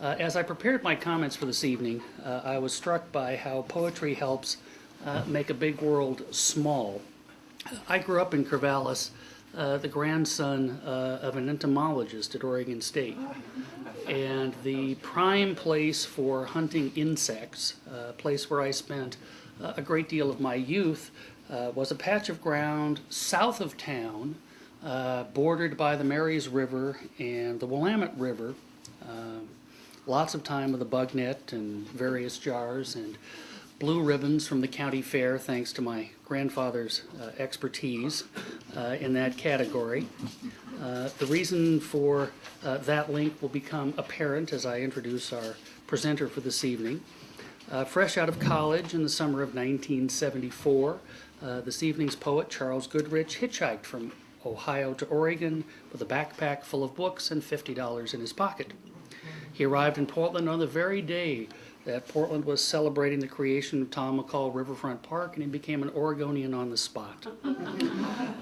As I prepared my comments for this evening, I was struck by how poetry helps make a big world small. I grew up in Corvallis, the grandson of an entomologist at Oregon State. And the prime place for hunting insects, a place where I spent a great deal of my youth, was a patch of ground south of town, bordered by the Marys River and the Willamette River. Lots of time with a bug net and various jars and blue ribbons from the county fair, thanks to my grandfather's expertise in that category. The reason for that link will become apparent as I introduce our presenter for this evening. Fresh out of college in the summer of 1974, this evening's poet, Charles Goodrich, hitchhiked from Ohio to Oregon with a backpack full of books and $50 in his pocket. He arrived in Portland on the very day that Portland was celebrating the creation of Tom McCall Riverfront Park, and he became an Oregonian on the spot.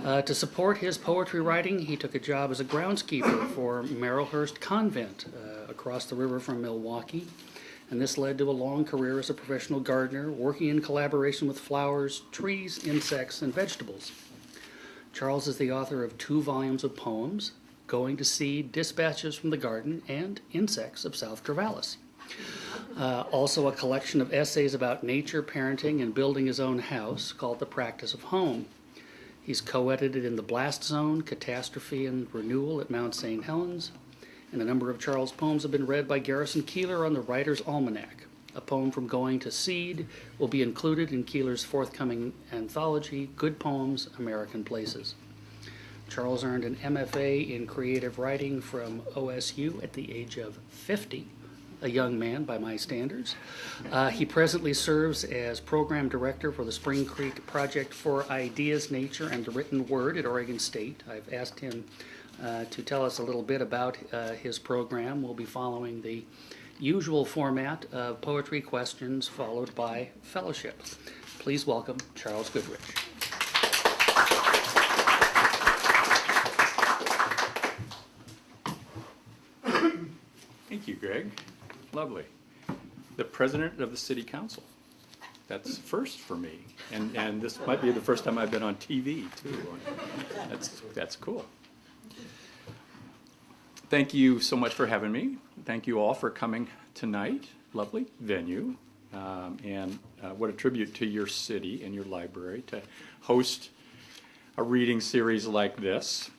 To support his poetry writing, he took a job as a groundskeeper for Marylhurst Convent across the river from Milwaukie, and this led to a long career as a professional gardener, working in collaboration with flowers, trees, insects, and vegetables. Charles is the author of 2 volumes of poems, Going to Seed, Dispatches from the Garden, and Insects of South Corvallis. Also a collection of essays about nature, parenting, and building his own house called The Practice of Home. He's co-edited in The Blast Zone, Catastrophe, and Renewal at Mount St. Helens, and a number of Charles' poems have been read by Garrison Keillor on the Writer's Almanac. A poem from Going to Seed will be included in Keillor's forthcoming anthology, Good Poems, American Places. Charles earned an MFA in creative writing from OSU at the age of 50, a young man by my standards. He presently serves as program director for the Spring Creek Project for Ideas, Nature, and the Written Word at Oregon State. I've asked him to tell us a little bit about his program. We'll be following the usual format of poetry questions followed by fellowship. Please welcome Charles Goodrich. Thank you, Greg. Lovely. The president of the city council. That's first for me. And this might be the first time I've been on TV, too. That's cool. Thank you so much for having me. Thank you all for coming tonight. Lovely venue. And what a tribute to your city and your library to host a reading series like this.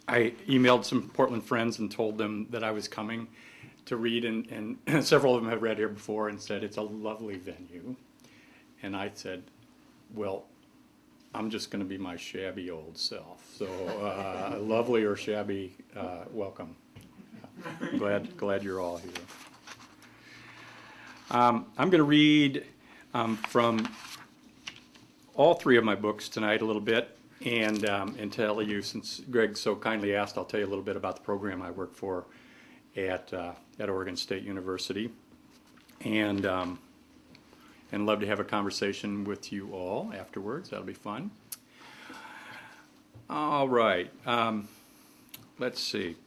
I emailed some Portland friends and told them that I was coming to read, and several of them have read here before and said it's a lovely venue. And I said, well, I'm just going to be my shabby old self. So lovely or shabby, welcome. Glad you're all here. I'm going to read from all 3 of my books tonight a little bit. And tell you, since Greg so kindly asked, I'll tell you a little bit about the program I work for at Oregon State University, and love to have a conversation with you all afterwards. That'll be fun. All right. Let's see.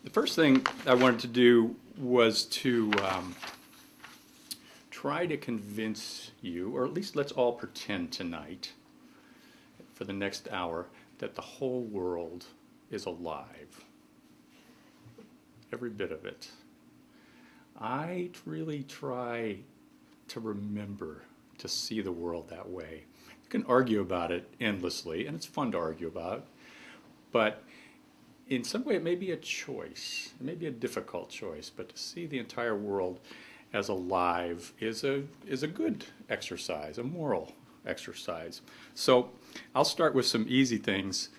The first thing I wanted to do was to try to convince you, or at least let's all pretend tonight, for the next hour, that the whole world is alive. Every bit of it. I really try to remember to see the world that way. You can argue about it endlessly, and it's fun to argue about, but in some way it may be a choice. It may be a difficult choice, but to see the entire world as alive is a good exercise, a moral exercise. So I'll start with some easy things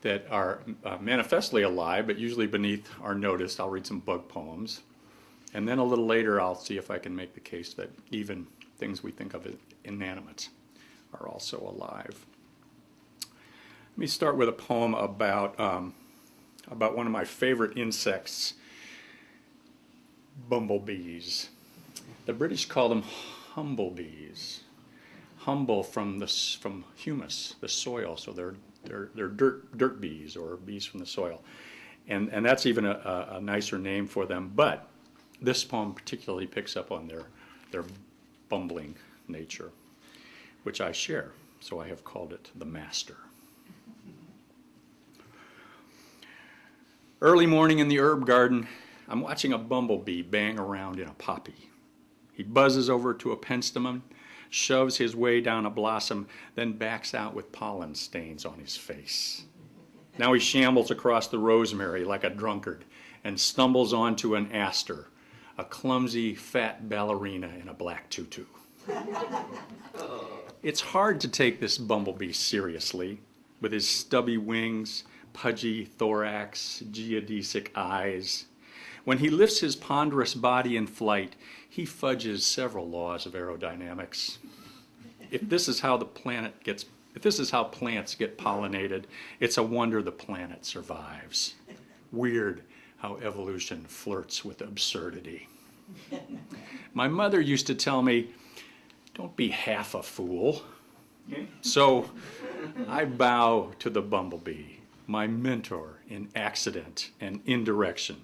that are manifestly alive, but usually beneath our notice. I'll read some bug poems. And then a little later, I'll see if I can make the case that even things we think of as inanimate are also alive. Let me start with a poem about one of my favorite insects, bumblebees. The British call them humblebees. Humble from humus, the soil, so they're dirt bees or bees from the soil. And that's even a nicer name for them. But this poem particularly picks up on their bumbling nature, which I share. So I have called it The Master. Early morning in the herb garden, I'm watching a bumblebee bang around in a poppy. He buzzes over to a penstemon, shoves his way down a blossom, then backs out with pollen stains on his face. Now he shambles across the rosemary like a drunkard and stumbles onto an aster, a clumsy, fat ballerina in a black tutu. It's hard to take this bumblebee seriously, with his stubby wings, pudgy thorax, geodesic eyes. When he lifts his ponderous body in flight, he fudges several laws of aerodynamics. If this is how plants get pollinated, it's a wonder the planet survives. Weird how evolution flirts with absurdity. My mother used to tell me, "Don't be half a fool." So I bow to the bumblebee, my mentor in accident and indirection,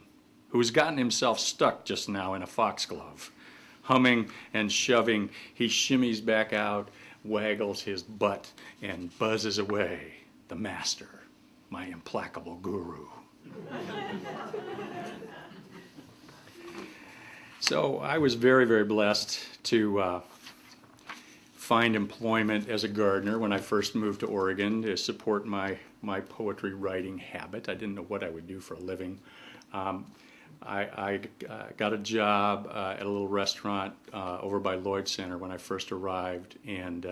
who's gotten himself stuck just now in a foxglove. Humming and shoving, he shimmies back out, waggles his butt, and buzzes away, the master, my implacable guru. So I was very, very blessed to find employment as a gardener when I first moved to Oregon to support my poetry writing habit. I didn't know what I would do for a living. I got a job at a little restaurant over by Lloyd Center when I first arrived, and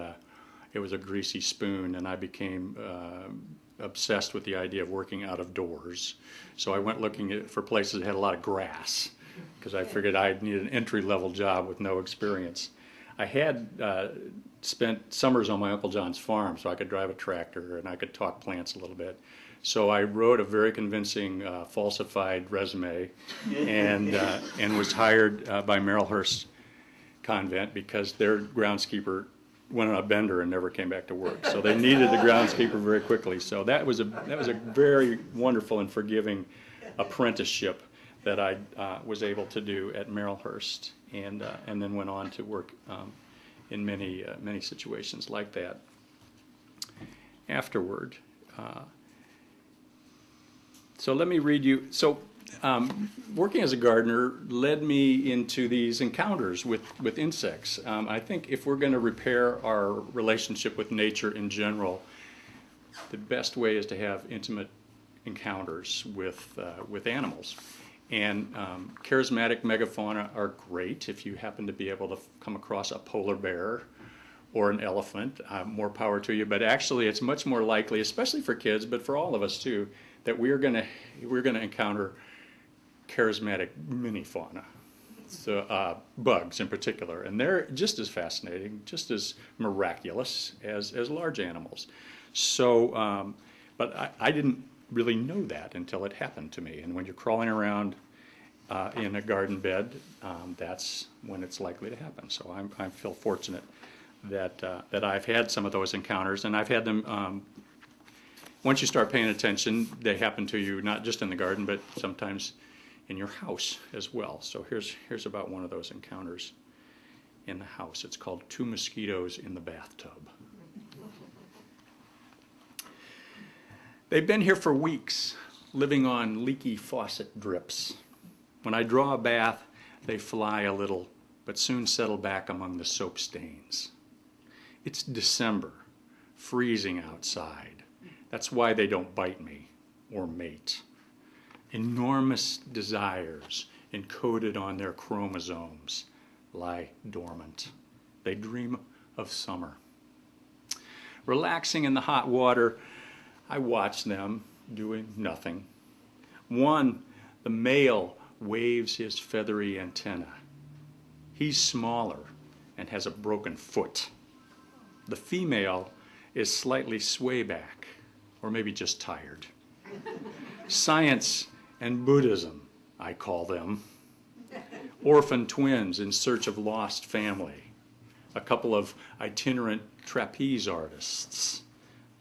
it was a greasy spoon, and I became obsessed with the idea of working out of doors. So I went looking for places that had a lot of grass, because I figured I'd need an entry-level job with no experience. I had spent summers on my Uncle John's farm, so I could drive a tractor and I could talk plants a little bit. So I wrote a very convincing falsified resume and was hired by Marylhurst Convent because their groundskeeper went on a bender and never came back to work. So they needed a groundskeeper very quickly. So that was a very wonderful and forgiving apprenticeship that I was able to do at Marylhurst, and then went on to work in many situations like that afterward. So let me read you. So working as a gardener led me into these encounters with insects. I think if we're going to repair our relationship with nature in general, the best way is to have intimate encounters with animals. And charismatic megafauna are great if you happen to be able to come across a polar bear or an elephant. More power to you. But actually, it's much more likely, especially for kids, but for all of us too, that we're gonna encounter charismatic mini-fauna, so bugs in particular, and they're just as fascinating, just as miraculous as large animals. So, but I didn't really know that until it happened to me. And when you're crawling around in a garden bed, that's when it's likely to happen. So I feel fortunate that I've had some of those encounters, and I've had them. Once you start paying attention, they happen to you not just in the garden, but sometimes in your house as well. So here's about one of those encounters in the house. It's called Two Mosquitoes in the Bathtub. They've been here for weeks, living on leaky faucet drips. When I draw a bath, they fly a little, but soon settle back among the soap stains. It's December, freezing outside. That's why they don't bite me or mate. Enormous desires encoded on their chromosomes lie dormant. They dream of summer. Relaxing in the hot water, I watch them doing nothing. One, the male, waves his feathery antenna. He's smaller and has a broken foot. The female is slightly swayback, or maybe just tired. Science and Buddhism, I call them. Orphan twins in search of lost family. A couple of itinerant trapeze artists.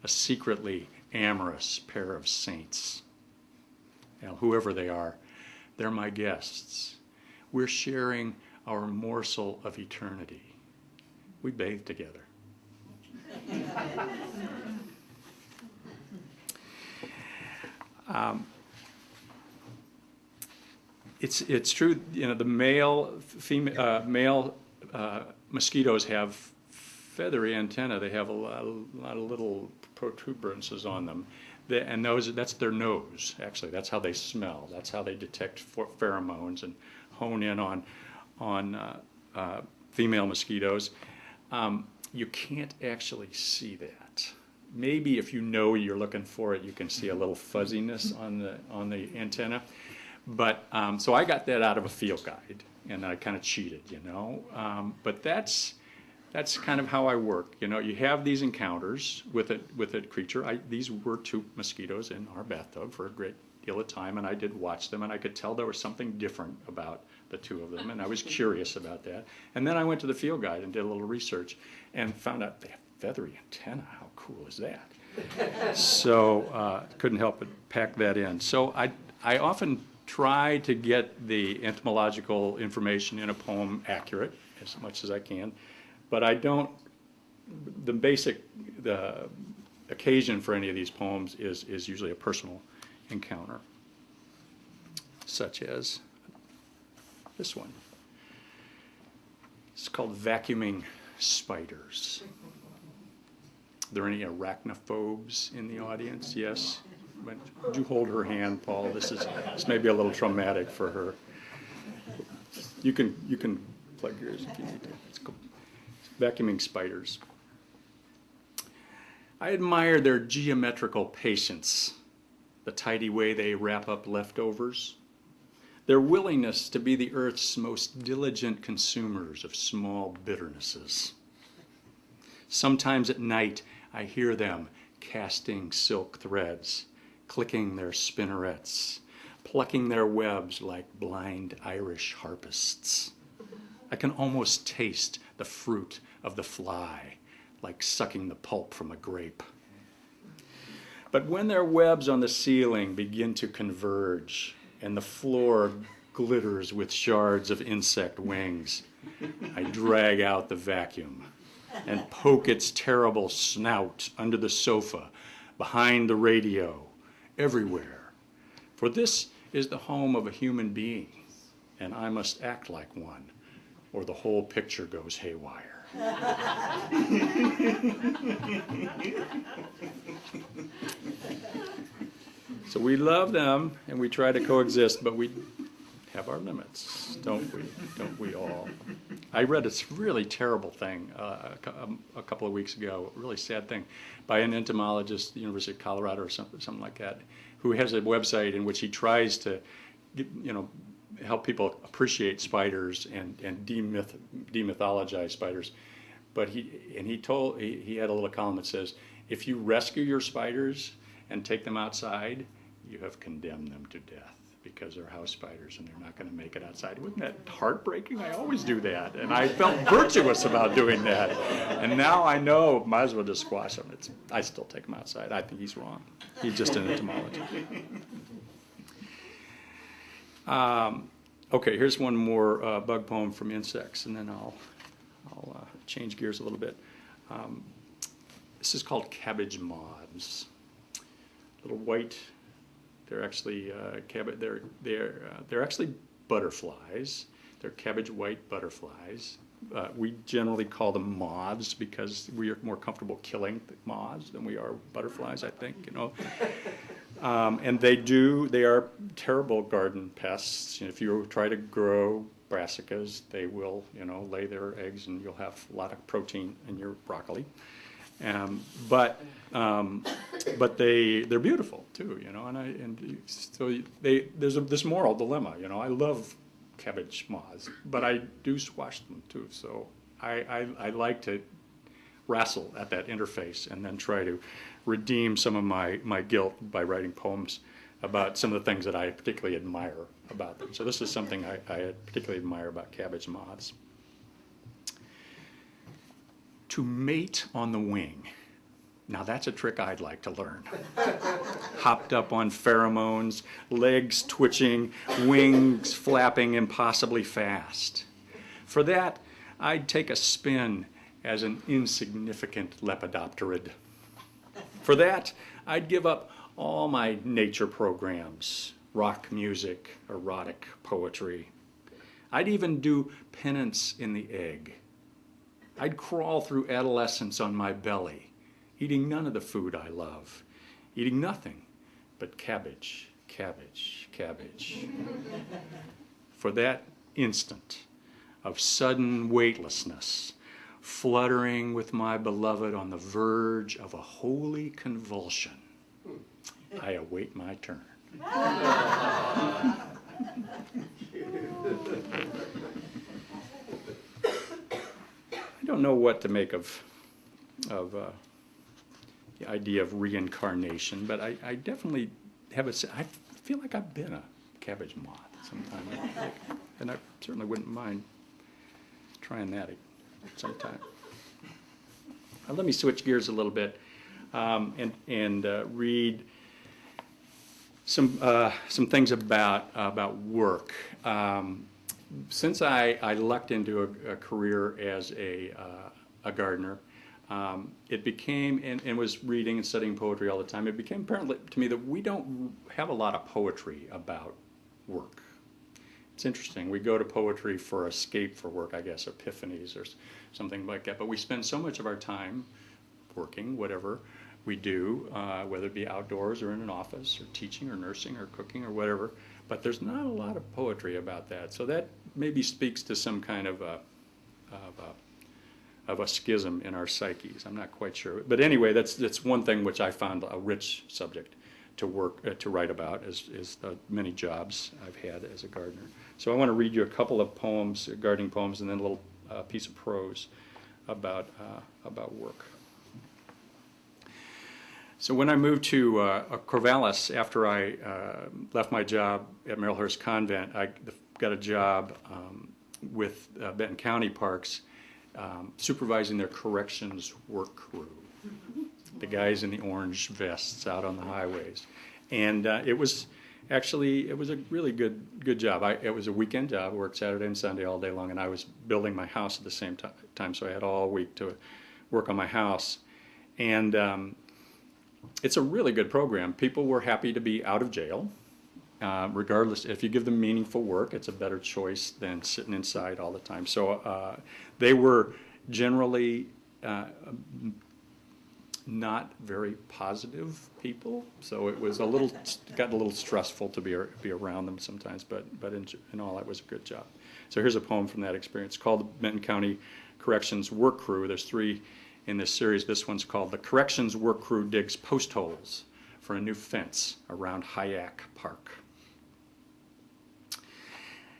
A secretly amorous pair of saints. whoever they are, they're my guests. We're sharing our morsel of eternity. We bathe together. It's true, the male mosquitoes have feathery antennae. They have a lot of little protuberances on them, and that's their nose. Actually, that's how they smell. That's how they detect pheromones and hone in on female mosquitoes. You can't actually see that. Maybe if you know you're looking for it, you can see a little fuzziness on the antenna. But so I got that out of a field guide, and I kind of cheated, But that's kind of how I work. You have these encounters with a creature. These were 2 mosquitoes in our bathtub for a great deal of time, and I did watch them, and I could tell there was something different about the 2 of them, and I was curious about that. And then I went to the field guide and did a little research and found out they have feathery antennae. How cool is that? So couldn't help but pack that in. So I often try to get the entomological information in a poem accurate as much as I can, but I don't. The occasion for any of these poems is usually a personal encounter, such as this one. It's called Vacuuming Spiders. Are there any arachnophobes in the audience? Yes? Would you hold her hand, Paul? This may be a little traumatic for her. You can plug yours if you need to. It's cool. Vacuuming spiders. I admire their geometrical patience, the tidy way they wrap up leftovers, their willingness to be the earth's most diligent consumers of small bitternesses. Sometimes at night, I hear them casting silk threads, clicking their spinnerets, plucking their webs like blind Irish harpists. I can almost taste the fruit of the fly, like sucking the pulp from a grape. But when their webs on the ceiling begin to converge and the floor glitters with shards of insect wings, I drag out the vacuum and poke its terrible snout under the sofa, behind the radio, everywhere. For this is the home of a human being, and I must act like one, or the whole picture goes haywire. So we love them, and we try to coexist, but we have our limits, don't we? Don't we all? I read this really terrible thing a couple of weeks ago, a really sad thing, by an entomologist at the University of Colorado or something like that, who has a website in which he tries to, help people appreciate spiders and demythologize spiders. But he had a little column that says, if you rescue your spiders and take them outside, you have condemned them to death, because they're house spiders and they're not going to make it outside. Wasn't that heartbreaking? I always do that, and I felt virtuous about doing that. And now I know, might as well just squash them. I still take them outside. I think he's wrong. He's just an entomologist. Okay, here's one more bug poem from insects, and then I'll change gears a little bit. This is called Cabbage Moths. Little white. They're actually they're actually butterflies. They're cabbage white butterflies. We generally call them moths because we are more comfortable killing moths than we are butterflies, I think. And they are terrible garden pests. If you try to grow brassicas, they will lay their eggs, and you'll have a lot of protein in your broccoli. But they're beautiful too, so there's this moral dilemma. I love cabbage moths, but I do squash them too. So I like to wrestle at that interface and then try to redeem some of my guilt by writing poems about some of the things that I particularly admire about them. So this is something I particularly admire about cabbage moths. To mate on the wing, Now that's a trick I'd like to learn. Hopped up on pheromones, legs twitching, wings flapping impossibly fast. For that, I'd take a spin as an insignificant lepidopterid. For that, I'd give up all my nature programs, rock music, erotic poetry. I'd even do penance in the egg. I'd crawl through adolescence on my belly, eating none of the food I love, eating nothing but cabbage, cabbage, cabbage. For that instant of sudden weightlessness, fluttering with my beloved on the verge of a holy convulsion, I await my turn. I don't know what to make of the idea of reincarnation, but I definitely have I feel like I've been a cabbage moth sometime, and I certainly wouldn't mind trying that sometime. Let me switch gears a little bit and read some things about work. Since I lucked into a career as a gardener, it became, and was reading and studying poetry all the time, it became apparent to me that we don't have a lot of poetry about work. It's interesting. We go to poetry for escape for work, I guess, epiphanies or something like that, but we spend so much of our time working, whatever we do, whether it be outdoors or in an office or teaching or nursing or cooking or whatever, but there's not a lot of poetry about that. So that maybe speaks to some kind of a schism in our psyches. I'm not quite sure. But anyway, that's one thing which I found a rich subject to work to write about, is the many jobs I've had as a gardener. So I want to read you a couple of poems, gardening poems, and then a little piece of prose about work. So when I moved to Corvallis after I left my job at Marylhurst Convent, I got a job with Benton County Parks, supervising their corrections work crew, the guys in the orange vests out on the highways. And it was a really good job. It was a weekend job. I worked Saturday and Sunday all day long, and I was building my house at the same time, so I had all week to work on my house. And it's a really good program. People were happy to be out of jail. Regardless, if you give them meaningful work, it's a better choice than sitting inside all the time. So they were generally not very positive people. So it was got a little stressful to be around them sometimes. But in all, it was a good job. So here's a poem from that experience called the Benton County Corrections Work Crew. There's 3 in this series. This one's called The Corrections Work Crew Digs Post Holes for a New Fence Around Hyack Park.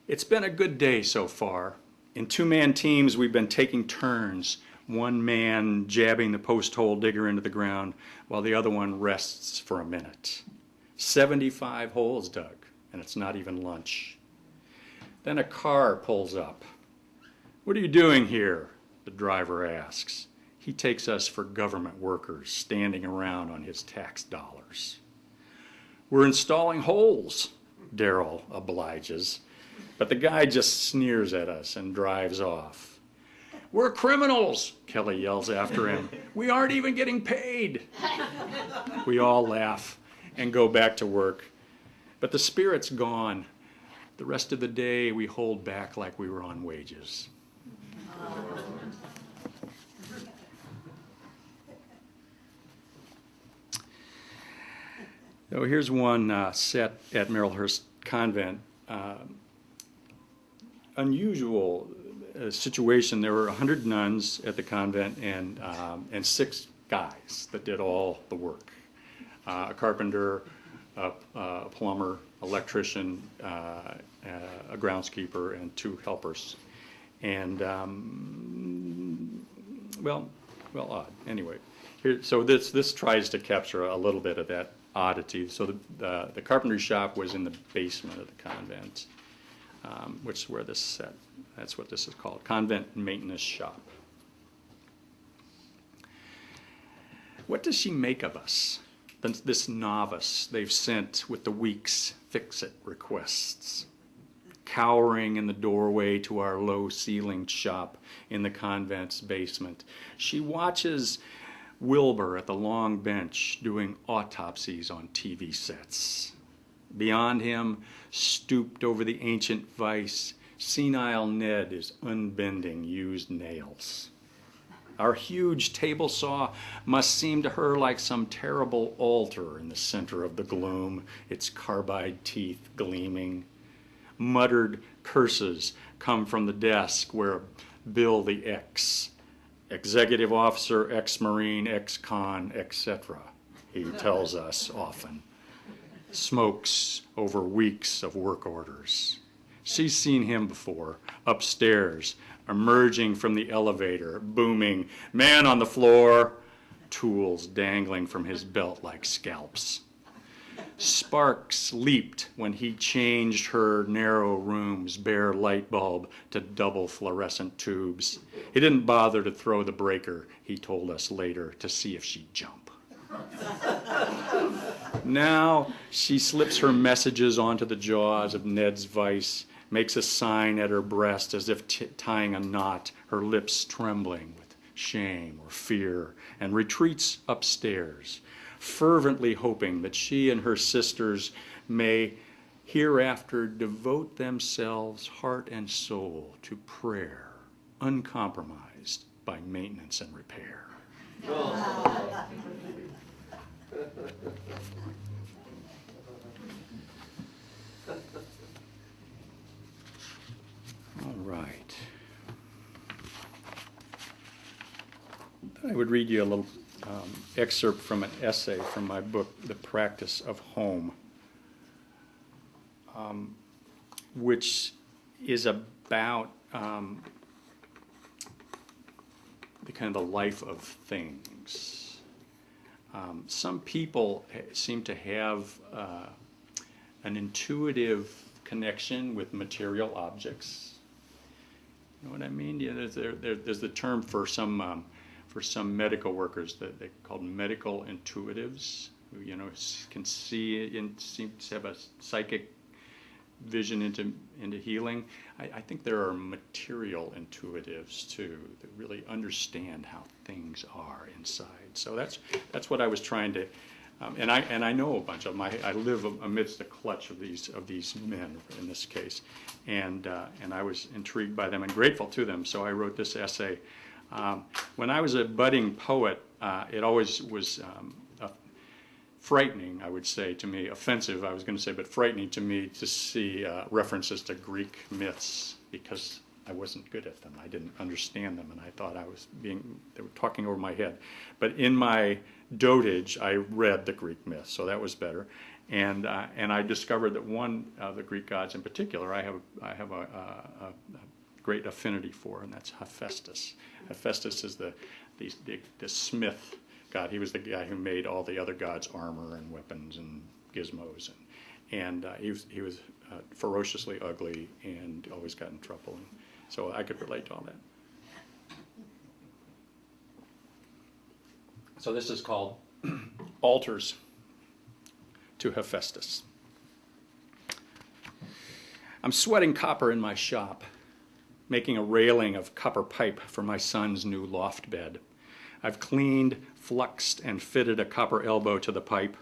It's been a good day so far. In 2-man teams, we've been taking turns, one man jabbing the post hole digger into the ground while the other one rests for a minute. 75 holes dug, and it's not even lunch. Then a car pulls up. "What are you doing here?" the driver asks. He takes us for government workers standing around on his tax dollars. "We're installing holes," Darrell obliges, but the guy just sneers at us and drives off. "We're criminals," Kelly yells after him. "We aren't even getting paid." We all laugh and go back to work, but the spirit's gone. The rest of the day we hold back like we were on wages. So here's one set at Marylhurst Convent. Unusual situation. There were 100 nuns at the convent and 6 guys that did all the work. A carpenter, a plumber, electrician, a groundskeeper, and 2 helpers. And odd. Anyway, so this tries to capture a little bit of that oddity. So the carpentry shop was in the basement of the convent, which is where this is set. That's what this is called, Convent Maintenance Shop. What does she make of us, this novice they've sent with the week's fix-it requests? Cowering in the doorway to our low-ceilinged shop in the convent's basement, she watches Wilbur at the long bench doing autopsies on TV sets. Beyond him, stooped over the ancient vise, senile Ned is unbending used nails. Our huge table saw must seem to her like some terrible altar in the center of the gloom, its carbide teeth gleaming. Muttered curses come from the desk where Bill the X, executive officer, ex-marine, ex-con, etc., he tells us often, smokes over weeks of work orders. She's seen him before, upstairs, emerging from the elevator, booming, "Man on the floor," tools dangling from his belt like scalps. Sparks leaped when he changed her narrow room's bare light bulb to double fluorescent tubes. He didn't bother to throw the breaker, he told us later, to see if she'd jump. Now she slips her messages onto the jaws of Ned's vise, makes a sign at her breast as if tying a knot, her lips trembling with shame or fear, and retreats upstairs, fervently hoping that she and her sisters may hereafter devote themselves heart and soul to prayer, uncompromised by maintenance and repair. All right. I would read you a little excerpt from an essay from my book, The Practice of Home, which is about the kind of the life of things. Some people seem to have an intuitive connection with material objects. You know what I mean? Yeah, there's the term for some medical workers that they called medical intuitives, who can see and seem to have a psychic vision into healing. I think there are material intuitives too that really understand how things are inside. So that's what I was trying to. And I know a bunch of them. I live amidst the clutch of these men in this case, and I was intrigued by them and grateful to them. So I wrote this essay. When I was a budding poet, it always was frightening, I would say, to me, offensive, I was going to say, but frightening to me to see references to Greek myths, because I wasn't good at them. I didn't understand them, and I thought they were talking over my head. But in my dotage, I read the Greek myths, so that was better. And I discovered that one of the Greek gods in particular, I have a great affinity for, and that's Hephaestus. Hephaestus is the smith god. He was the guy who made all the other gods' armor and weapons and gizmos, and he was ferociously ugly and always got in trouble. And so I could relate to all that. So this is called Altars to Hephaestus. I'm sweating copper in my shop, making a railing of copper pipe for my son's new loft bed. I've cleaned, fluxed, and fitted a copper elbow to the pipe.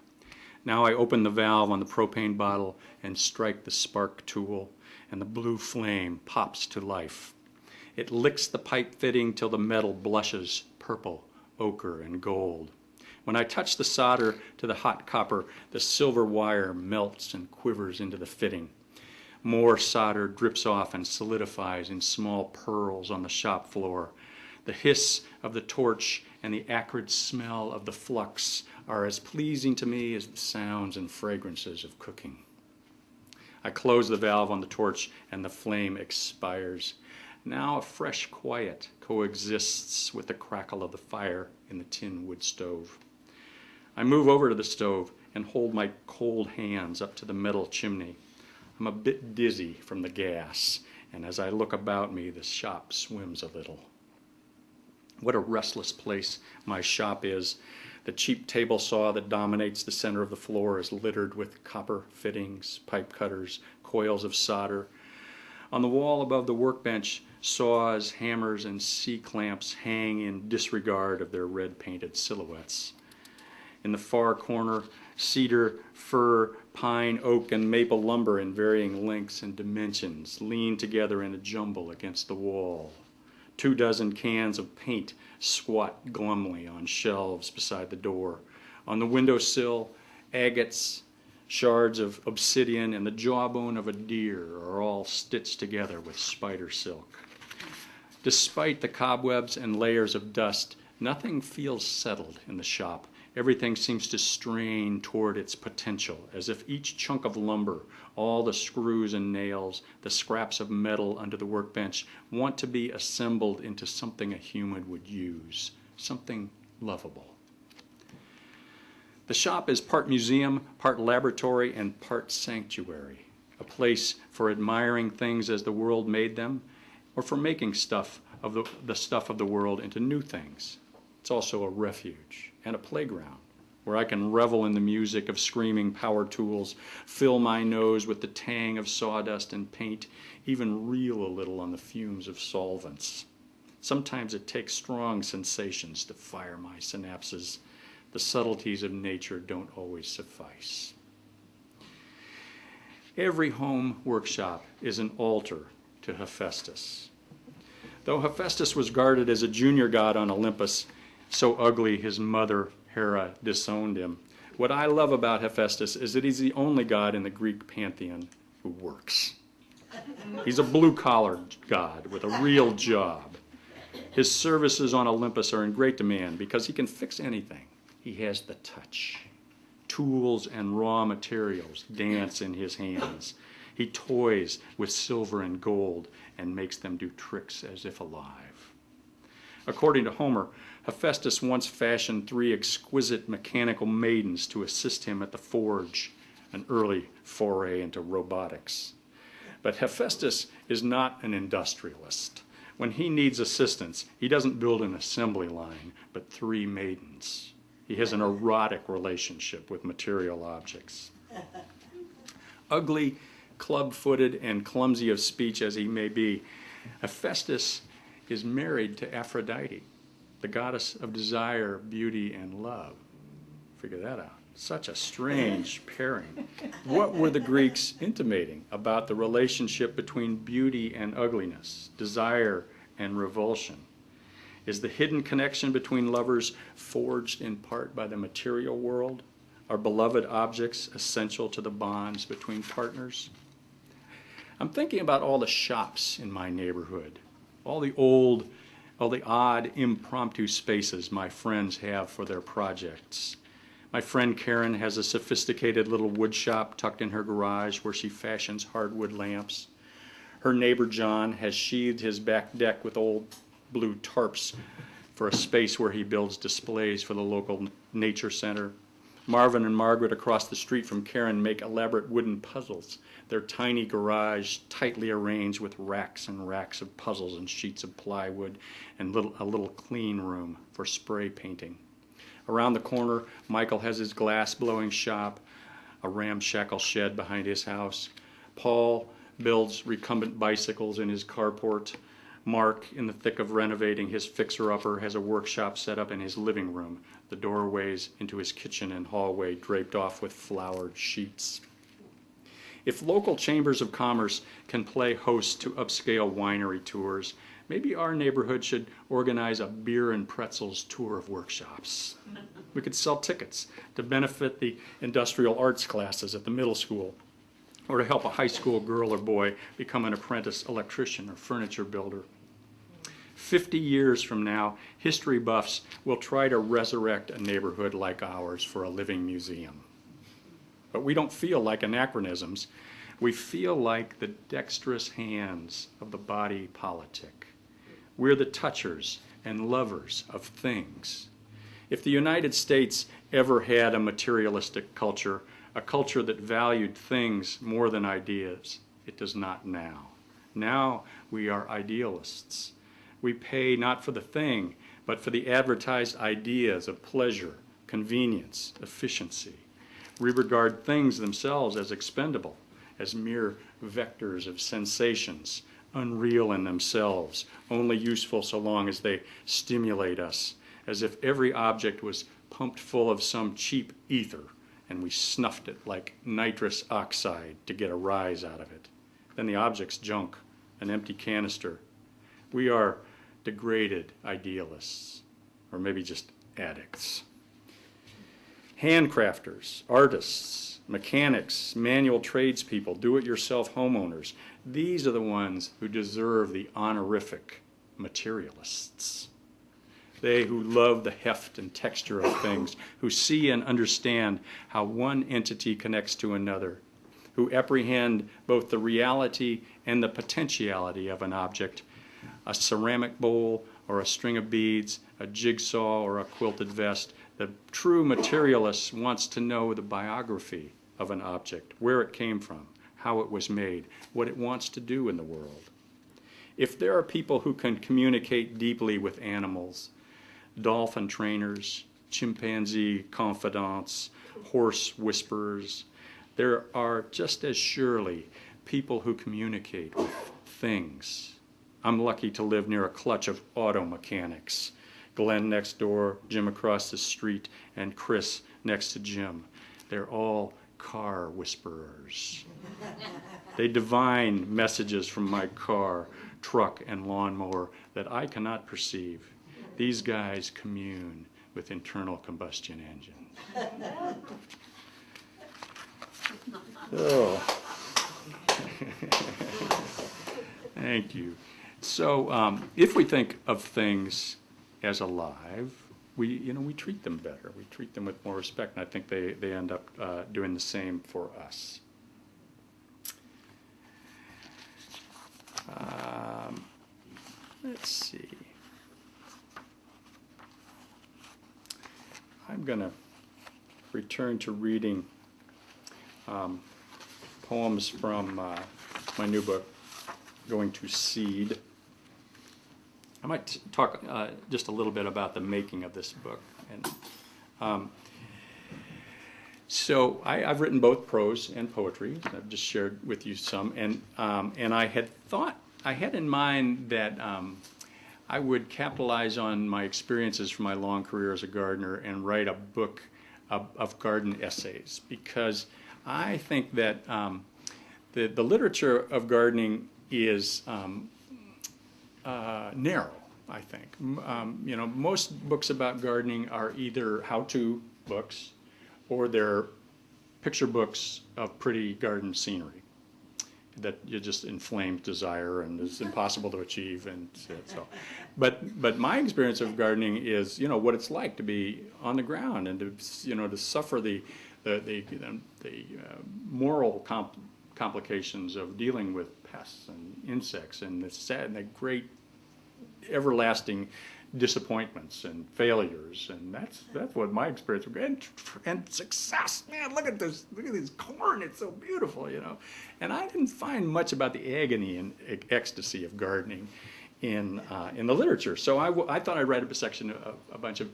Now I open the valve on the propane bottle and strike the spark tool, and the blue flame pops to life. It licks the pipe fitting till the metal blushes purple, ochre, and gold. When I touch the solder to the hot copper, the silver wire melts and quivers into the fitting. More solder drips off and solidifies in small pearls on the shop floor. The hiss of the torch and the acrid smell of the flux are as pleasing to me as the sounds and fragrances of cooking. I close the valve on the torch and the flame expires. Now a fresh quiet coexists with the crackle of the fire in the tin wood stove. I move over to the stove and hold my cold hands up to the metal chimney. I'm a bit dizzy from the gas, and as I look about me, the shop swims a little. What a restless place my shop is. The cheap table saw that dominates the center of the floor is littered with copper fittings, pipe cutters, coils of solder. On the wall above the workbench, saws, hammers, and C-clamps hang in disregard of their red-painted silhouettes. In the far corner, cedar, fir, pine, oak, and maple lumber in varying lengths and dimensions lean together in a jumble against the wall. 24 cans of paint squat glumly on shelves beside the door. On the windowsill, agates, shards of obsidian, and the jawbone of a deer are all stitched together with spider silk. Despite the cobwebs and layers of dust, nothing feels settled in the shop. Everything seems to strain toward its potential, as if each chunk of lumber, all the screws and nails, the scraps of metal under the workbench, want to be assembled into something a human would use, something lovable. The shop is part museum, part laboratory, and part sanctuary, a place for admiring things as the world made them, or for making stuff of the stuff of the world into new things. It's also a refuge and a playground where I can revel in the music of screaming power tools, fill my nose with the tang of sawdust and paint, even reel a little on the fumes of solvents. Sometimes it takes strong sensations to fire my synapses. The subtleties of nature don't always suffice. Every home workshop is an altar to Hephaestus. Though Hephaestus was guarded as a junior god on Olympus, so ugly his mother Hera disowned him, what I love about Hephaestus is that he's the only god in the Greek pantheon who works. He's a blue-collar god with a real job. His services on Olympus are in great demand because he can fix anything. He has the touch. Tools and raw materials dance in his hands. He toys with silver and gold and makes them do tricks as if alive. According to Homer, Hephaestus once fashioned 3 exquisite mechanical maidens to assist him at the forge, an early foray into robotics. But Hephaestus is not an industrialist. When he needs assistance, he doesn't build an assembly line, but 3 maidens. He has an erotic relationship with material objects. Ugly, club-footed, and clumsy of speech as he may be, Hephaestus is married to Aphrodite, the goddess of desire, beauty, and love. Figure that out. Such a strange pairing. What were the Greeks intimating about the relationship between beauty and ugliness, desire and revulsion? Is the hidden connection between lovers forged in part by the material world? Are beloved objects essential to the bonds between partners? I'm thinking about all the shops in my neighborhood, all the odd impromptu spaces my friends have for their projects. My friend Karen has a sophisticated little wood shop tucked in her garage where she fashions hardwood lamps. Her neighbor John has sheathed his back deck with old blue tarps for a space where he builds displays for the local nature center. Marvin and Margaret across the street from Karen make elaborate wooden puzzles, their tiny garage tightly arranged with racks and racks of puzzles and sheets of plywood and a little clean room for spray painting. Around the corner, Michael has his glass-blowing shop, a ramshackle shed behind his house. Paul builds recumbent bicycles in his carport. Mark, in the thick of renovating his fixer-upper, has a workshop set up in his living room, the doorways into his kitchen and hallway draped off with flowered sheets. If local chambers of commerce can play host to upscale winery tours, maybe our neighborhood should organize a beer and pretzels tour of workshops. We could sell tickets to benefit the industrial arts classes at the middle school, or to help a high school girl or boy become an apprentice electrician or furniture builder. 50 years from now, history buffs will try to resurrect a neighborhood like ours for a living museum. But we don't feel like anachronisms. We feel like the dexterous hands of the body politic. We're the touchers and lovers of things. If the United States ever had a materialistic culture, a culture that valued things more than ideas, it does not now. Now we are idealists. We pay not for the thing, but for the advertised ideas of pleasure, convenience, efficiency. We regard things themselves as expendable, as mere vectors of sensations, unreal in themselves, only useful so long as they stimulate us, as if every object was pumped full of some cheap ether, and we snuffed it like nitrous oxide to get a rise out of it. Then the object's junk, an empty canister. We are degraded idealists, or maybe just addicts. Handcrafters, artists, mechanics, manual tradespeople, do-it-yourself homeowners, these are the ones who deserve the honorific materialists. They who love the heft and texture of things, who see and understand how one entity connects to another, who apprehend both the reality and the potentiality of an object, a ceramic bowl or a string of beads, a jigsaw or a quilted vest. The true materialist wants to know the biography of an object, where it came from, how it was made, what it wants to do in the world. If there are people who can communicate deeply with animals, dolphin trainers, chimpanzee confidants, horse whisperers, there are just as surely people who communicate with things. I'm lucky to live near a clutch of auto mechanics. Glenn next door, Jim across the street, and Chris next to Jim. They're all car whisperers. They divine messages from my car, truck, and lawnmower that I cannot perceive. These guys commune with internal combustion engines. Oh. Thank you. So if we think of things as alive, we treat them better. We treat them with more respect, and I think they end up doing the same for us. Let's see. I'm going to return to reading poems from my new book, Going to Seed. I might talk just a little bit about the making of this book. And so I've written both prose and poetry. I've just shared with you some, and I had in mind that I would capitalize on my experiences from my long career as a gardener and write a book of garden essays, because I think that the literature of gardening is narrow, I think. Most books about gardening are either how-to books or they're picture books of pretty garden scenery that you just inflame desire and is impossible to achieve, and so. But my experience of gardening is, what it's like to be on the ground and to suffer the moral complications of dealing with pests and insects and the sad and the great everlasting disappointments and failures, and that's what my experience was. And success, man, look at this corn, it's so beautiful, And I didn't find much about the agony and ecstasy of gardening in the literature. So I thought I'd write a bunch of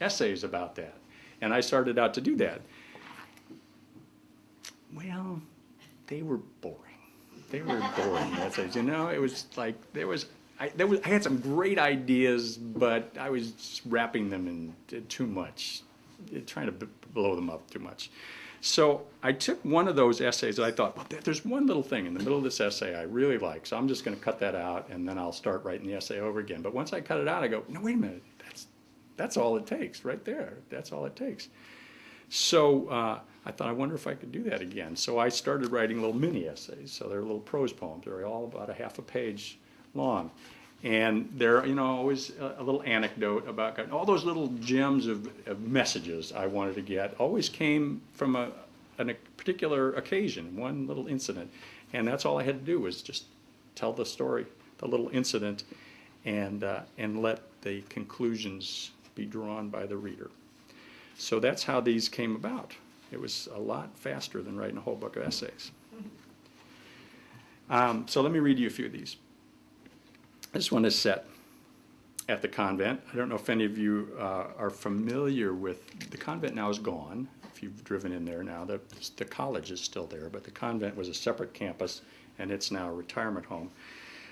essays about that, and I started out to do that. Well, they were boring. They were boring essays. It was like I had some great ideas, but I was just wrapping them in too much, trying to blow them up too much. So I took one of those essays and I thought, well, there's one little thing in the middle of this essay I really like, so I'm just going to cut that out and then I'll start writing the essay over again. But once I cut it out, I go, no, wait a minute, that's all it takes right there. That's all it takes. So I thought, I wonder if I could do that again. So I started writing little mini essays. So they're little prose poems. They're all about a half a page long. And they're, always a little anecdote about God. All those little gems of messages I wanted to get always came from a particular occasion, one little incident. And that's all I had to do was just tell the story, the little incident, and let the conclusions be drawn by the reader. So that's how these came about. It was a lot faster than writing a whole book of essays. So let me read you a few of these. This one is set at the convent. I don't know if any of you are familiar with, the convent now is gone. If you've driven in there now, the college is still there, but the convent was a separate campus, and it's now a retirement home.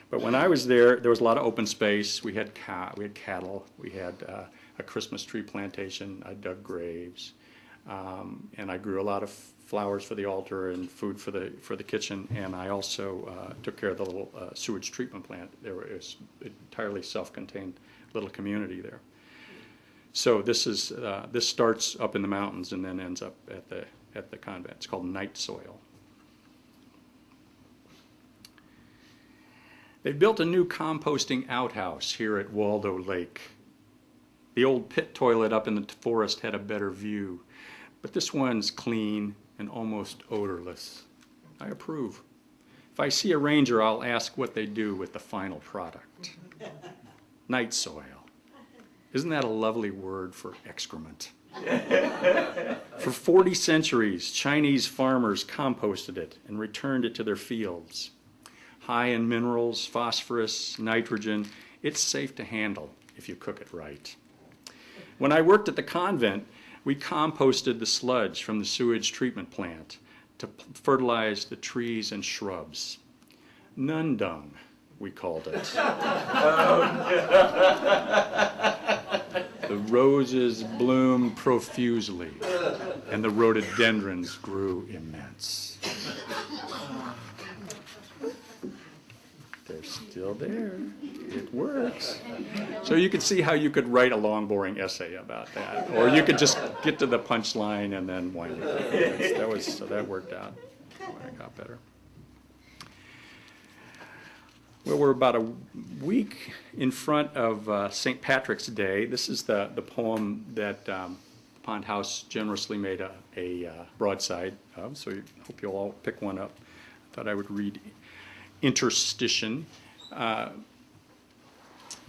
But when I was there, there was a lot of open space. We had cattle. We had a Christmas tree plantation. I dug graves, and I grew a lot of flowers for the altar and food for the kitchen. And I also took care of the little sewage treatment plant. There was entirely self-contained little community there. So this starts up in the mountains and then ends up at the convent. It's called night soil. They built a new composting outhouse here at Waldo Lake. The old pit toilet up in the forest had a better view, but this one's clean and almost odorless. I approve. If I see a ranger, I'll ask what they do with the final product. Night soil. Isn't that a lovely word for excrement? For 40 centuries, Chinese farmers composted it and returned it to their fields. High in minerals, phosphorus, nitrogen, it's safe to handle if you cook it right. When I worked at the convent, we composted the sludge from the sewage treatment plant to fertilize the trees and shrubs. Nun dung, we called it. The roses bloomed profusely, and the rhododendrons grew immense. They're still there. It works. So you could see how you could write a long, boring essay about that, or you could just get to the punchline and then wind it up. So that worked out. It got better. Well, we're about a week in front of St. Patrick's Day. This is the poem that Pond House generously made a broadside of, so I hope you'll all pick one up. I thought I would read Interstition.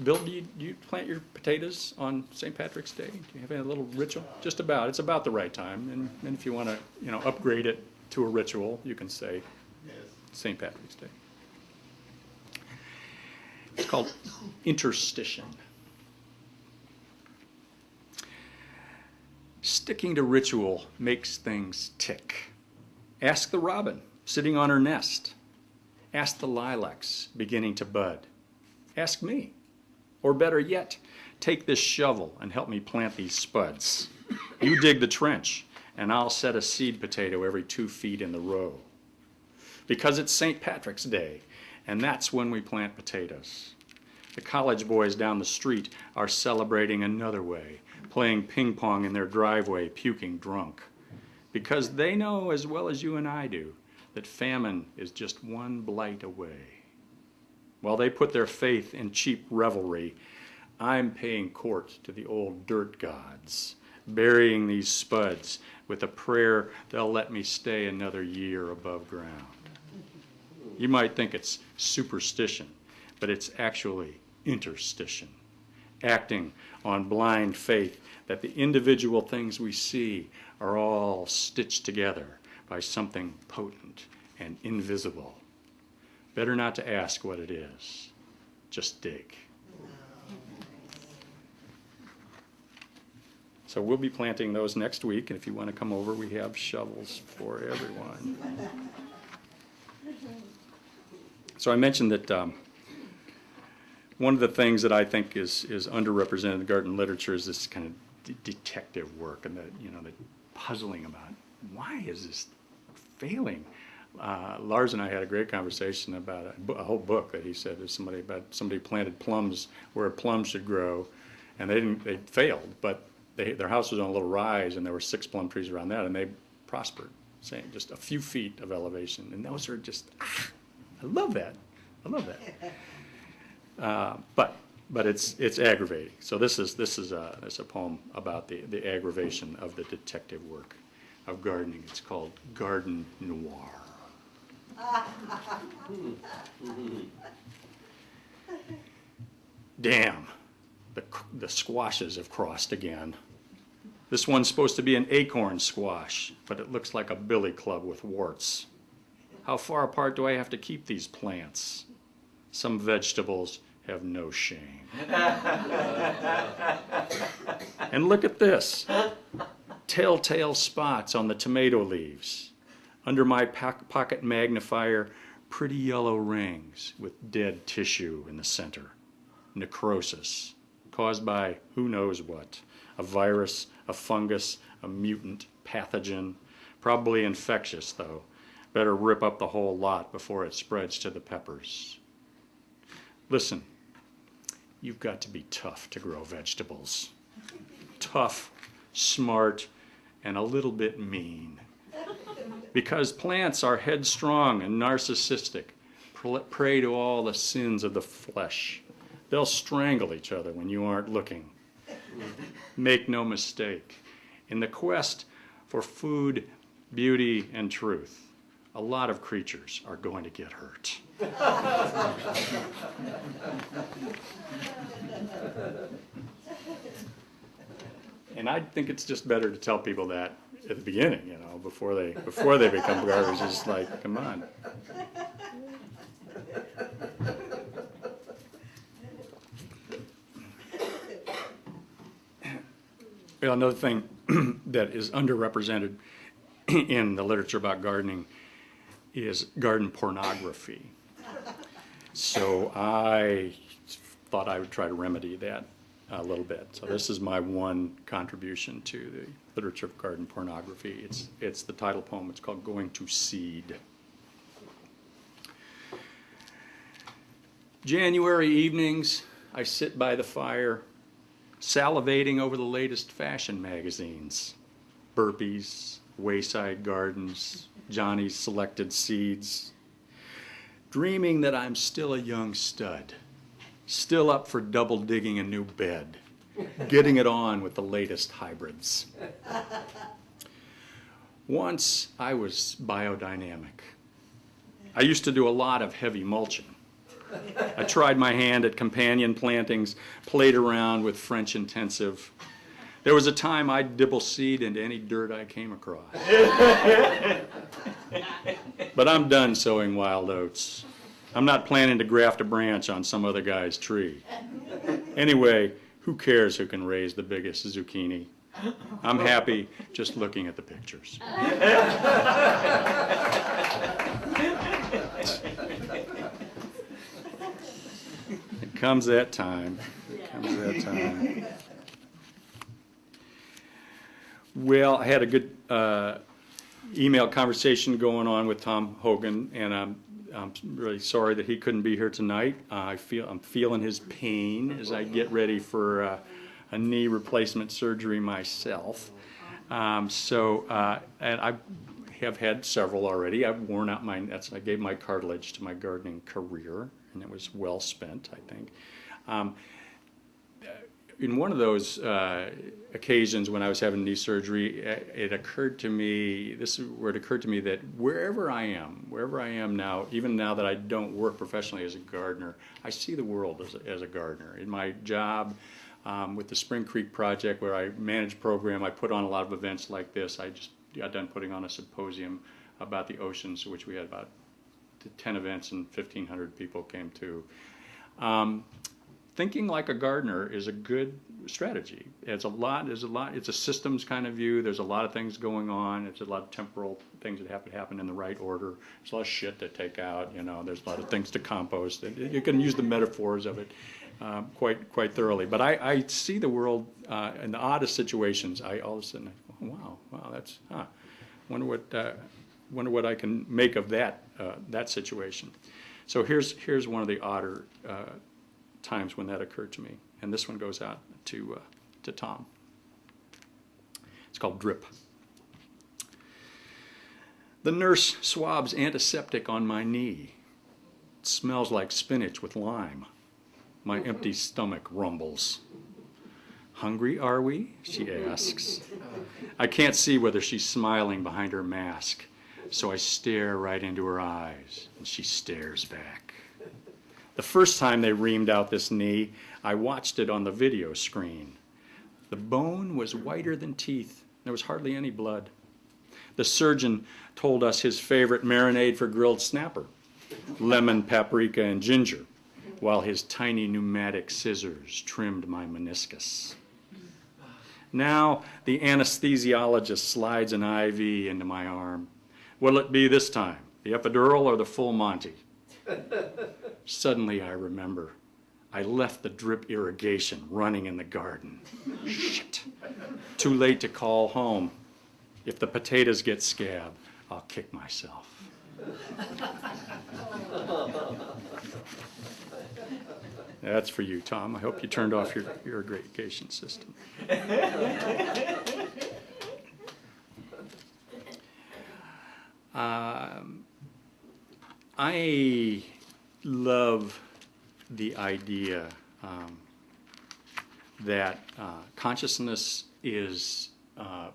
Bill, do you plant your potatoes on St. Patrick's Day? Do you have any little ritual? Just about. It's about the right time. And if you want to, upgrade it to a ritual, you can say St. Patrick's Day. It's called Interstition. Sticking to ritual makes things tick. Ask the robin sitting on her nest. Ask the lilacs beginning to bud. Ask me. Or better yet, take this shovel and help me plant these spuds. You dig the trench, and I'll set a seed potato every 2 feet in the row. Because it's St. Patrick's Day, and that's when we plant potatoes. The college boys down the street are celebrating another way, playing ping pong in their driveway, puking drunk. Because they know as well as you and I do that famine is just one blight away. While they put their faith in cheap revelry, I'm paying court to the old dirt gods, burying these spuds with a prayer they'll let me stay another year above ground. You might think it's superstition, but it's actually interstition, acting on blind faith that the individual things we see are all stitched together by something potent and invisible. Better not to ask what it is. Just dig. So we'll be planting those next week, and if you want to come over, we have shovels for everyone. So I mentioned that one of the things that I think is underrepresented in the garden literature is this kind of detective work and the puzzling about why is this failing. Lars and I had a great conversation about a whole book that he said there's somebody planted plums where plums should grow, and they failed, but their house was on a little rise, and there were 6 plum trees around that, and they prospered, saying just a few feet of elevation, and those are just I love that. But it's aggravating. So this is a poem about the aggravation of the detective work of gardening. It's called Garden Noir. Damn, the squashes have crossed again. This one's supposed to be an acorn squash, but it looks like a billy club with warts. How far apart do I have to keep these plants? Some vegetables have no shame. And look at this. Telltale spots on the tomato leaves. Under my pocket magnifier, pretty yellow rings with dead tissue in the center. Necrosis, caused by who knows what. A virus, a fungus, a mutant, pathogen. Probably infectious, though. Better rip up the whole lot before it spreads to the peppers. Listen, you've got to be tough to grow vegetables. Tough, smart, and a little bit mean. Because plants are headstrong and narcissistic, prey to all the sins of the flesh. They'll strangle each other when you aren't looking. Make no mistake, in the quest for food, beauty, and truth, a lot of creatures are going to get hurt. And I think it's just better to tell people that at the beginning, you know, before they become garbage. It's like, come on. Well, another thing that is underrepresented in the literature about gardening is garden pornography. So I thought I would try to remedy that a little bit. So this is my one contribution to the literature of garden pornography. It's the title poem. It's called Going to Seed. January evenings, I sit by the fire, salivating over the latest fashion magazines. Burpees, Wayside Gardens, Johnny's Selected Seeds. Dreaming that I'm still a young stud, still up for double digging a new bed, getting it on with the latest hybrids. Once I was biodynamic. I used to do a lot of heavy mulching. I tried my hand at companion plantings, played around with French intensive. There was a time I'd dibble seed into any dirt I came across. But I'm done sowing wild oats. I'm not planning to graft a branch on some other guy's tree. Anyway, who cares who can raise the biggest zucchini? I'm happy just looking at the pictures. It comes that time. It comes that time. Well, I had a good email conversation going on with Tom Hogan, and I'm really sorry that he couldn't be here tonight. I'm feeling his pain as I get ready for a knee replacement surgery myself. And I have had several already. I've worn out I gave my cartilage to my gardening career, and it was well spent, I think. In one of those occasions when I was having knee surgery, it occurred to me, that wherever I am now, even now that I don't work professionally as a gardener, I see the world as a gardener. In my job with the Spring Creek Project, where I manage program, I put on a lot of events like this. I just got done putting on a symposium about the oceans, which we had about 10 events and 1,500 people came to. Thinking like a gardener is a good strategy. It's a systems kind of view. There's a lot of things going on. It's a lot of temporal things that have to happen in the right order. There's a lot of shit to take out, you know. There's a lot of things to compost. You can use the metaphors of it quite thoroughly. But I see the world in the oddest situations. I all of a sudden, wow, that's, wonder what I can make of that situation. So here's one of the odder times when that occurred to me, and this one goes out to Tom. It's called Drip. The nurse swabs antiseptic on my knee. It smells like spinach with lime. My empty stomach rumbles. Hungry, are we? She asks. I can't see whether she's smiling behind her mask, so I stare right into her eyes, and she stares back. The first time they reamed out this knee, I watched it on the video screen. The bone was whiter than teeth. There was hardly any blood. The surgeon told us his favorite marinade for grilled snapper, lemon, paprika, and ginger. while his tiny pneumatic scissors trimmed my meniscus. Now the anesthesiologist slides an IV into my arm. What'll it be this time, the epidural or the full Monty? Suddenly I remember, I left the drip irrigation running in the garden. Shit. Too late to call home. If the potatoes get scab, I'll kick myself. That's for you, Tom. I hope you turned off your irrigation system. I love the idea that consciousness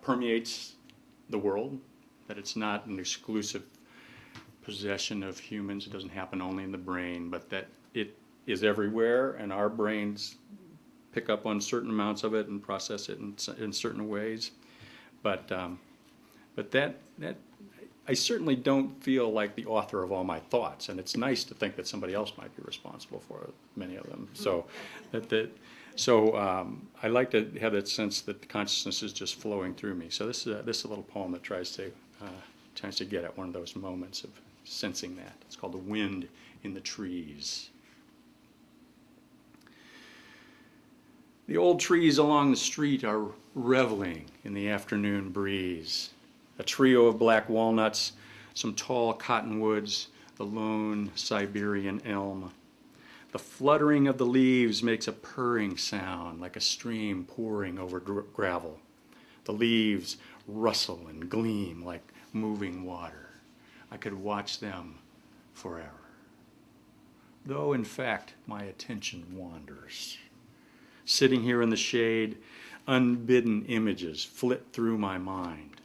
permeates the world, that it's not an exclusive possession of humans. It doesn't happen only in the brain, but that it is everywhere, and our brains pick up on certain amounts of it and process it in certain ways. But that I certainly don't feel like the author of all my thoughts, and it's nice to think that somebody else might be responsible for many of them. So I like to have that sense that the consciousness is just flowing through me. So this is a little poem that tries to get at one of those moments of sensing that. It's called "The Wind in the Trees." The old trees along the street are reveling in the afternoon breeze. A trio of black walnuts, some tall cottonwoods, the lone Siberian elm. The fluttering of the leaves makes a purring sound like a stream pouring over gravel. The leaves rustle and gleam like moving water. I could watch them forever. Though, in fact, my attention wanders. Sitting here in the shade, unbidden images flit through my mind.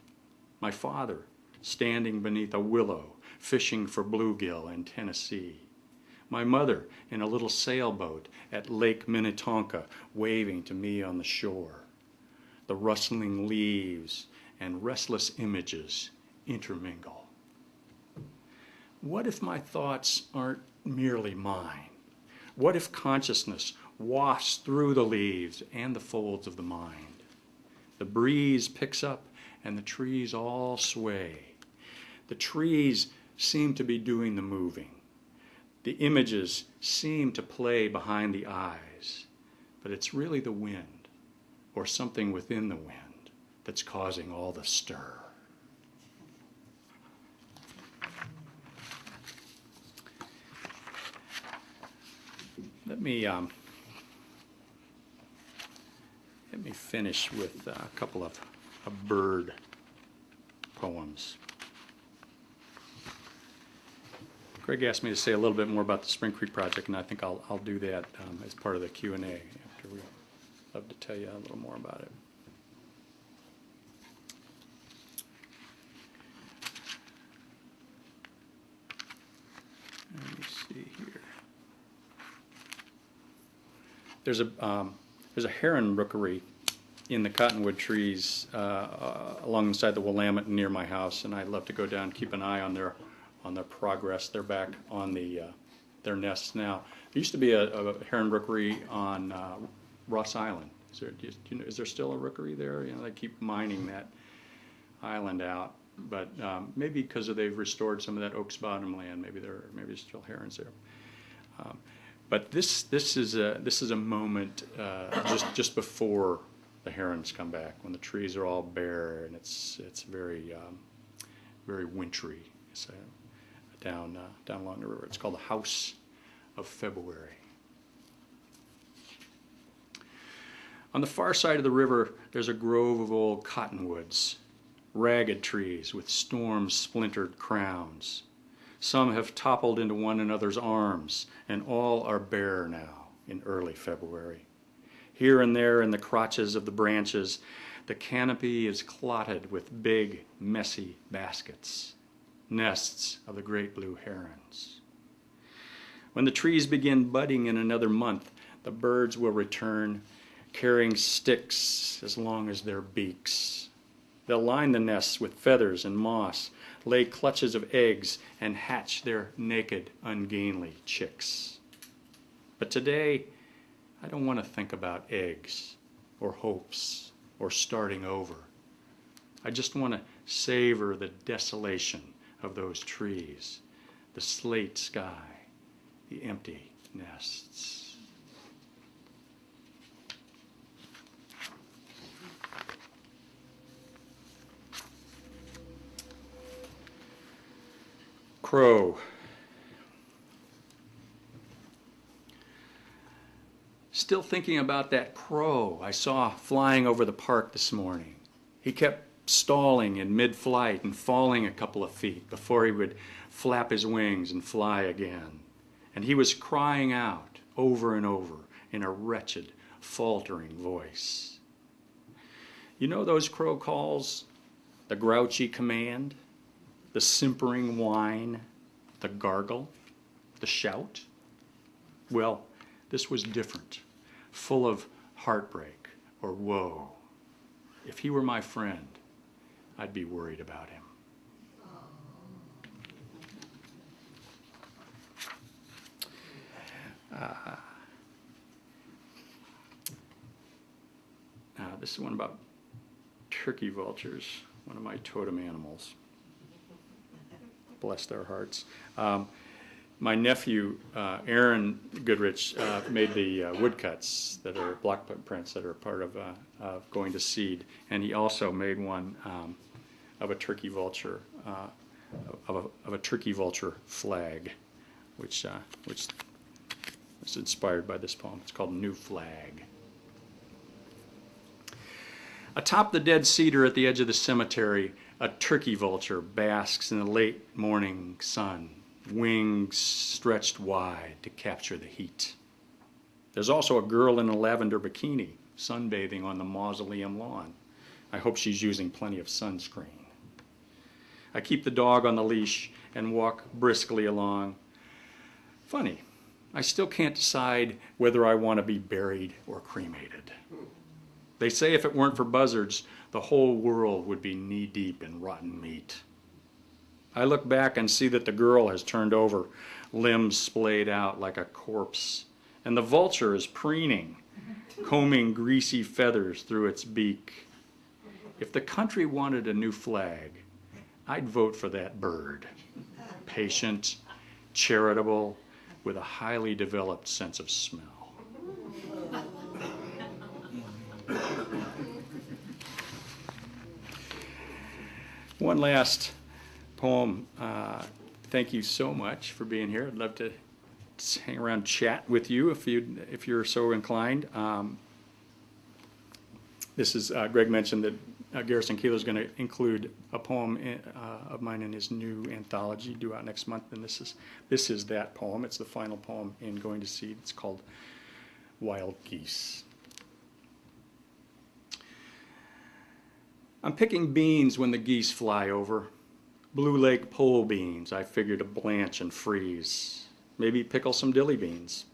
My father, standing beneath a willow, fishing for bluegill in Tennessee. My mother in a little sailboat at Lake Minnetonka, waving to me on the shore. The rustling leaves and restless images intermingle. What if my thoughts aren't merely mine? What if consciousness wafts through the leaves and the folds of the mind? The breeze picks up and the trees all sway. The trees seem to be doing the moving. The images seem to play behind the eyes, but it's really the wind, or something within the wind, that's causing all the stir. Let me finish with a couple of bird poems. Greg asked me to say a little bit more about the Spring Creek Project, and I think I'll do that as part of the Q&A after. We'd love to tell you a little more about it. Let me see here. There's a heron rookery in the cottonwood trees alongside the Willamette near my house, and I'd love to go down and keep an eye on their progress. They're back on their nests now. There used to be a heron rookery on Ross Island. Is there still a rookery there? You know, they keep mining that island out, but maybe because they've restored some of that Oaks Bottom land, maybe there's still herons there. But this is a moment just before the herons come back, when the trees are all bare and it's very very wintry. It's down along the river. It's called the House of February. On the far side of the river, there's a grove of old cottonwoods, ragged trees with storm-splintered crowns. Some have toppled into one another's arms, and all are bare now in early February. Here and there in the crotches of the branches, the canopy is clotted with big, messy baskets, nests of the great blue herons. When the trees begin budding in another month, the birds will return, carrying sticks as long as their beaks. They'll line the nests with feathers and moss, lay clutches of eggs, and hatch their naked, ungainly chicks. But today, I don't want to think about eggs or hopes or starting over. I just want to savor the desolation of those trees, the slate sky, the empty nests. Crow. Still thinking about that crow I saw flying over the park this morning. He kept stalling in mid-flight and falling a couple of feet before he would flap his wings and fly again. And he was crying out over and over in a wretched, faltering voice. You know those crow calls? The grouchy command, the simpering whine, the gargle, the shout? Well, this was different, full of heartbreak or woe. If he were my friend, I'd be worried about him. This is one about turkey vultures, one of my totem animals. Bless their hearts. My nephew, Aaron Goodrich, made the woodcuts that are block prints that are part of going to seed, and he also made one of a turkey vulture, of a turkey vulture flag, which was inspired by this poem. It's called "New Flag." Atop the dead cedar at the edge of the cemetery, a turkey vulture basks in the late morning sun, wings stretched wide to capture the heat. There's also a girl in a lavender bikini sunbathing on the mausoleum lawn. I hope she's using plenty of sunscreen. I keep the dog on the leash and walk briskly along. Funny, I still can't decide whether I want to be buried or cremated. They say if it weren't for buzzards, the whole world would be knee-deep in rotten meat. I look back and see that the girl has turned over, limbs splayed out like a corpse, and the vulture is preening, combing greasy feathers through its beak. If the country wanted a new flag, I'd vote for that bird. Patient, charitable, with a highly developed sense of smell. One last poem. Thank you so much for being here. I'd love to hang around and chat with you if you're so inclined. This is Greg mentioned that Garrison Keillor is going to include a poem of mine in his new anthology due out next month, and this is that poem. It's the final poem in Going to Seed. It's called Wild Geese. I'm picking beans when the geese fly over. Blue Lake pole beans I figure to blanch and freeze. Maybe pickle some dilly beans.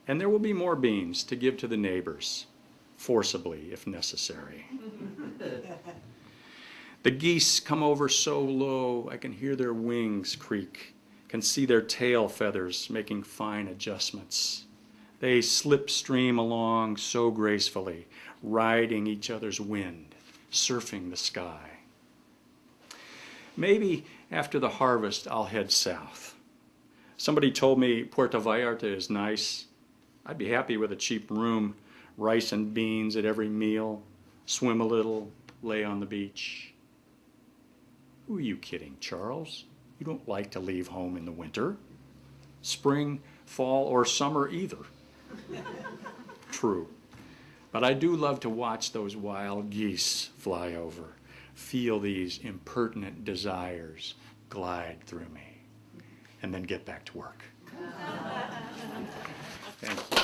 And there will be more beans to give to the neighbors, forcibly if necessary. The geese come over so low I can hear their wings creak, can see their tail feathers making fine adjustments. They slipstream along so gracefully, riding each other's wind, surfing the sky. Maybe after the harvest, I'll head south. Somebody told me Puerto Vallarta is nice. I'd be happy with a cheap room, rice and beans at every meal, swim a little, lay on the beach. Who are you kidding, Charles? You don't like to leave home in the winter. Spring, fall, or summer either. True. But I do love to watch those wild geese fly over, feel these impertinent desires glide through me, and then get back to work. Thank you.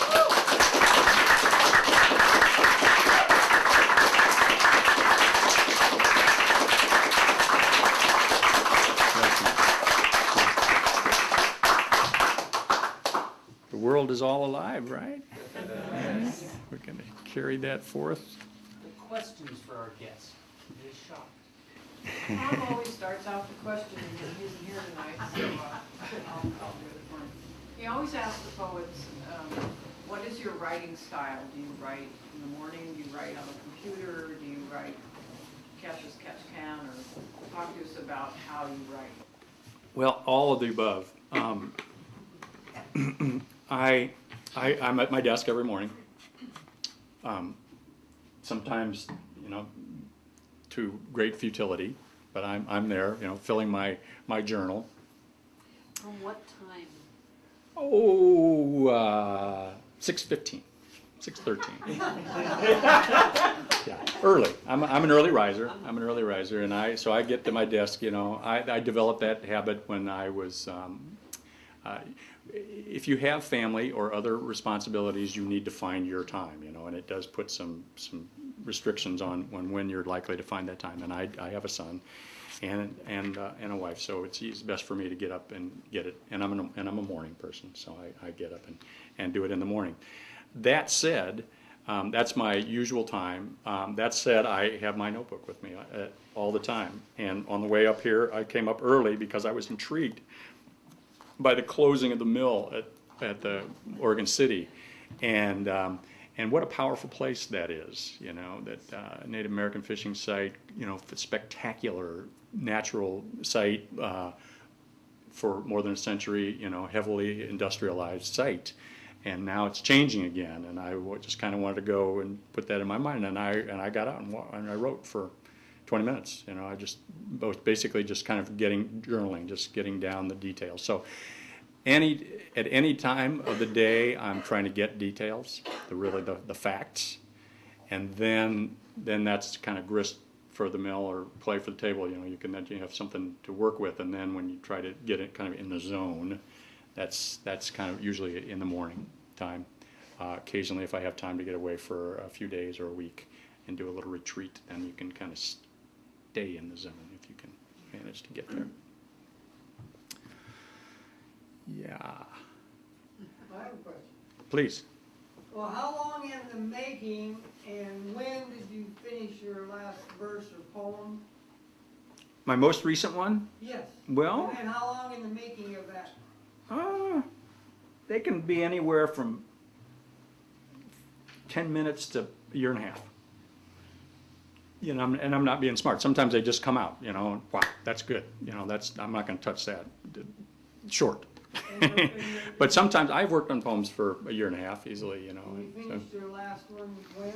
The world is all alive, right? Yeah. We're going to carry that forth. The questions for our guests. They're shocked. Tom always starts out the question, and he isn't here tonight, so I'll do it for him. He always asks the poets, What is your writing style? Do you write in the morning? Do you write on the computer? Do you write catch as catch can? Or talk to us about how you write. Well, all of the above. I'm at my desk every morning. Sometimes, to great futility, but I'm there, filling my journal. From what time? 6:15, 6:13. Yeah, early. I'm an early riser. And so I get to my desk. I developed that habit when I was. If you have family or other responsibilities, you need to find your time. And it does put some restrictions on when you're likely to find that time. And I have a son and a wife, so it's best for me to get up and get it. And I'm a morning person, so I get up and do it in the morning. That said, that's my usual time. That said, I have my notebook with me all the time. And on the way up here, I came up early because I was intrigued by the closing of the mill at the Oregon City, and what a powerful place that is. That Native American fishing site. Spectacular natural site for more than a century. Heavily industrialized site, and now it's changing again. And I just kind of wanted to go and put that in my mind. And I got out and I wrote for 20 minutes. I just basically just kind of journaling, just getting down the details. So at any time of the day, I'm trying to get details, the facts, and then that's kind of grist for the mill or clay for the table. You have something to work with, and then when you try to get it kind of in the zone, that's kind of usually in the morning time. Occasionally, if I have time to get away for a few days or a week and do a little retreat, then you can kind of stay in the zone if you can manage to get there. Yeah. I have a question. Please. Well, how long in the making and when did you finish your last verse or poem? My most recent one? Yes. Well, And how long in the making of that? they can be anywhere from 10 minutes to a year and a half. And I'm not being smart. Sometimes they just come out, and wow, that's good. I'm not going to touch that. Short. But sometimes I've worked on poems for a year and a half easily, And you finished your last one when?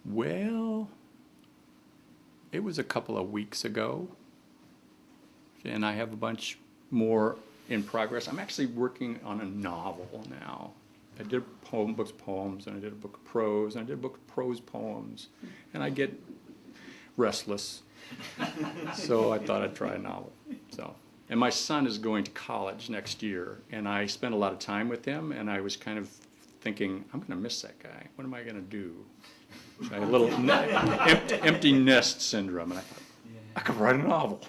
Well, it was a couple of weeks ago, and I have a bunch more in progress. I'm actually working on a novel now. I did books of poems, and I did a book of prose, and I did a book of prose poems, and I get restless, so I thought I'd try a novel. And my son is going to college next year, and I spent a lot of time with him, and I was kind of thinking, I'm going to miss that guy. What am I going to do? So I had a little empty nest syndrome, and I thought, I could write a novel.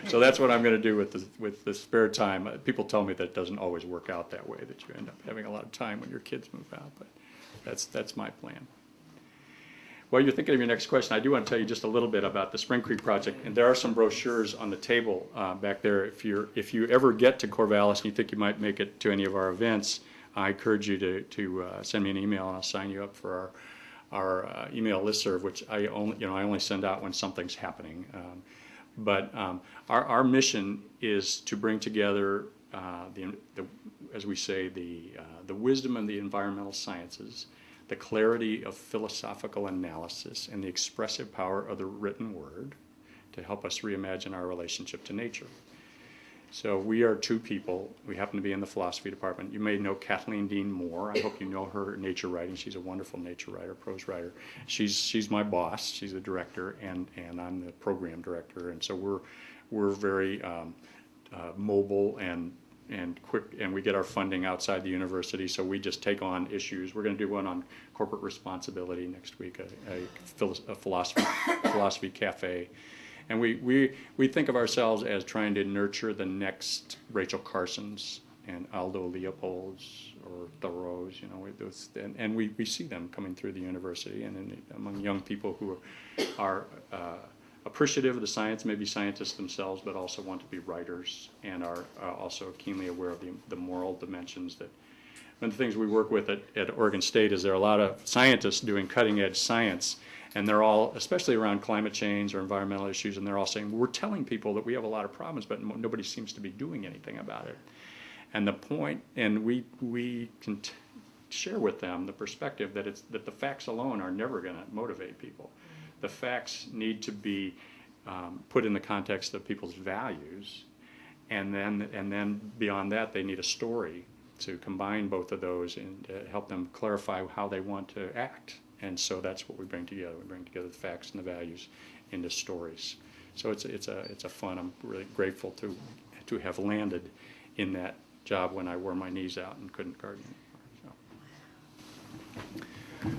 So that's what I'm going to do with the spare time. People tell me that it doesn't always work out that way, that you end up having a lot of time when your kids move out, but that's my plan. While you're thinking of your next question, I do want to tell you just a little bit about the Spring Creek project, and there are some brochures on the table back there. If you ever get to Corvallis and you think you might make it to any of our events, I encourage you to send me an email, and I'll sign you up for our email listserv, which I only send out when something's happening. But our mission is to bring together as we say, the wisdom of the environmental sciences, the clarity of philosophical analysis, and the expressive power of the written word to help us reimagine our relationship to nature. So we are two people. We happen to be in the philosophy department. You may know Kathleen Dean Moore. I hope you know her nature writing. She's a wonderful nature writer, prose writer. She's my boss. She's the director, and I'm the program director. And so we're very mobile and quick, and we get our funding outside the university. So we just take on issues. We're going to do one on corporate responsibility next week, a philosophy cafe. And we think of ourselves as trying to nurture the next Rachel Carsons and Aldo Leopolds or Thoreaus, and we see them coming through the university and among young people who are appreciative of the science, maybe scientists themselves, but also want to be writers and are also keenly aware of the moral dimensions. That one of the things we work with at Oregon State is there are a lot of scientists doing cutting-edge science, and they're all, especially around climate change or environmental issues, and they're all saying, we're telling people that we have a lot of problems, but nobody seems to be doing anything about it. And the point, and we can share with them the perspective that the facts alone are never going to motivate people. The facts need to be put in the context of people's values, and then beyond that, they need a story to combine both of those and help them clarify how they want to act. And so that's what we bring together. We bring together the facts and the values into stories. So it's a fun. I'm really grateful to have landed in that job when I wore my knees out and couldn't garden anymore. So.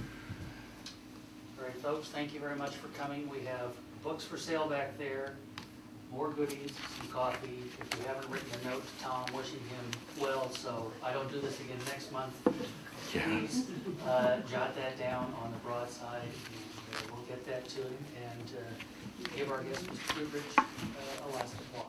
All right, folks, thank you very much for coming. We have books for sale back there, more goodies, some coffee. If you haven't written a note to Tom wishing him well, so I don't do this again next month, please jot that down on the broadside, and we'll get that to him, and give our guest, Mr. Goodrich, a last applause.